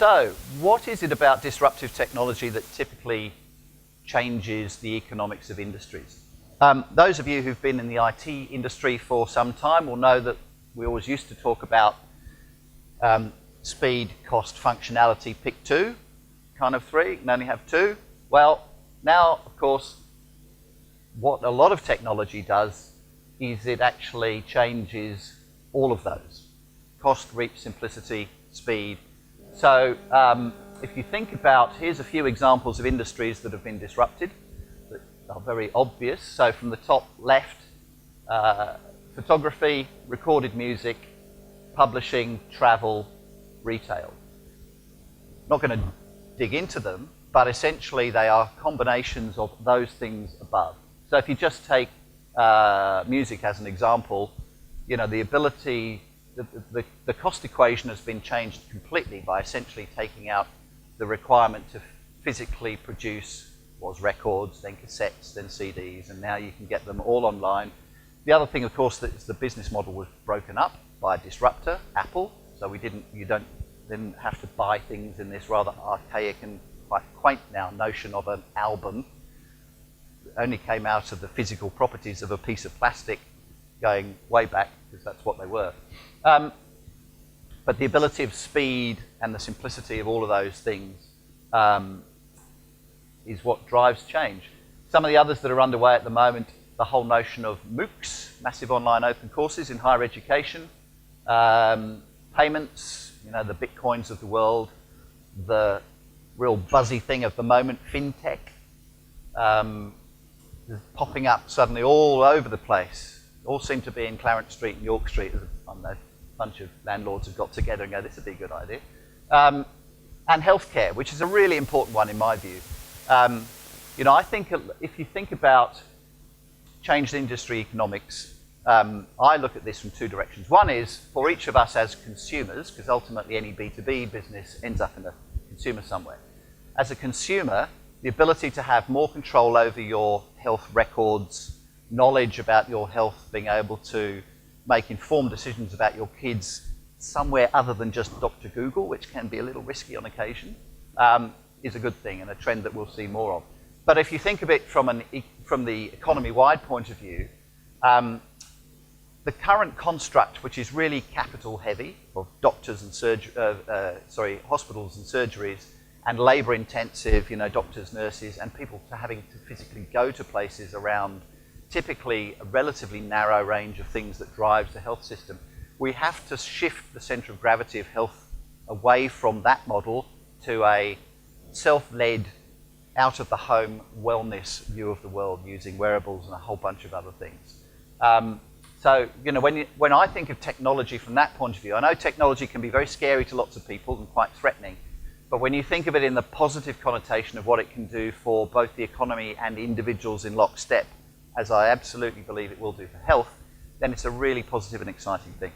So, what is it about disruptive technology that typically changes the economics of industries? Those of you who've been in the IT industry for some time will know that we always used to talk about speed, cost, functionality, pick two, kind of three, you can only have two. Well, now, of course, what a lot of technology does is it actually changes all of those. Cost, reach, simplicity, speed. So if you think about, here's a few examples of industries that have been disrupted that are very obvious. So from the top left, photography, recorded music, publishing, travel, retail. Not going to dig into them, but essentially they are combinations of those things above. So if you just take music as an example, you know, the ability, the cost equation has been changed completely by essentially taking out the requirement to physically produce was records, then cassettes, then CDs, and now you can get them all online. The other thing, of course, that is the business model was broken up by a disruptor, Apple. So you don't have to buy things in this rather archaic and quite quaint now notion of an album. It only came out of the physical properties of a piece of plastic going way back, because that's what they were. But the ability of speed and the simplicity of all of those things is what drives change. Some of the others that are underway at the moment, the whole notion of MOOCs, massive online open courses in higher education, payments, you know, the Bitcoins of the world, the real buzzy thing of the moment, fintech, popping up suddenly all over the place. All seem to be in Clarence Street and York Street. I don't know, a bunch of landlords have got together and go, this would be a good idea. And healthcare, which is a really important one in my view. You know, I think if you think about changed industry economics, I look at this from two directions. One is for each of us as consumers, because ultimately any B2B business ends up in a consumer somewhere. As a consumer, the ability to have more control over your health records, knowledge about your health, being able to make informed decisions about your kids somewhere other than just Dr. Google, which can be a little risky on occasion, is a good thing and a trend that we'll see more of. But if you think of it from the economy-wide point of view, the current construct, which is really capital-heavy, of doctors and hospitals and surgeries, and labour-intensive, you know, doctors, nurses, and people having to physically go to places around typically a relatively narrow range of things that drives the health system. We have to shift the centre of gravity of health away from that model to a self-led, out-of-the-home wellness view of the world using wearables and a whole bunch of other things. So, you know, when I think of technology from that point of view, I know technology can be very scary to lots of people and quite threatening, but when you think of it in the positive connotation of what it can do for both the economy and individuals in lockstep, as I absolutely believe it will do for health, then it's a really positive and exciting thing.